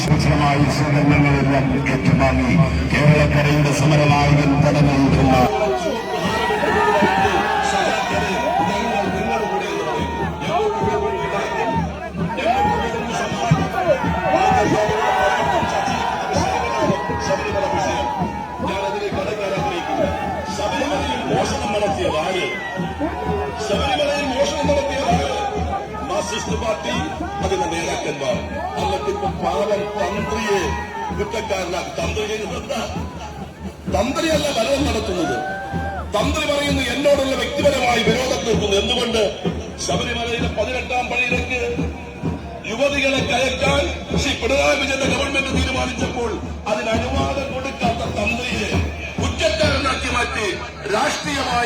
സൂക്ഷ്മമായ സ്വതന്ത്രങ്ങളെല്ലാം ഏറ്റുവാങ്ങി കേരളക്കരയുടെ സമരനായകൻ തടഞ്ഞിരിക്കുന്ന മോഷണം നടത്തിയതാണ്. ശബരിമലയിൽ മോഷണം നടത്തിയതാണ് മാർക്സിസ്റ്റ് പാർട്ടി, അതിന്റെ നേതാക്കന്മാർ. എന്നിട്ടിപ്പോ പാവം തന്ത്രിയെ കുറ്റക്കാരനാക്കി. തന്ത്രിയല്ല ഭരണം നടത്തുന്നത്. തന്ത്രി പറയുന്നു എന്നോടുള്ള വ്യക്തിപരമായി വിരോധം തീർക്കുന്നു. എന്തുകൊണ്ട്? ശബരിമലയിലെ 18-ാം പടിയിലേക്ക് യുവതികളെ കയറ്റാൻ ശ്രീ പിണറായി വിജയന്റെ ഗവൺമെന്റ് തീരുമാനിച്ചപ്പോൾ അതിന് അനുവാദം കൊടുക്കാത്ത തന്ത്രിയെ കുറ്റക്കാരനാക്കി മാറ്റി രാഷ്ട്രീയമായി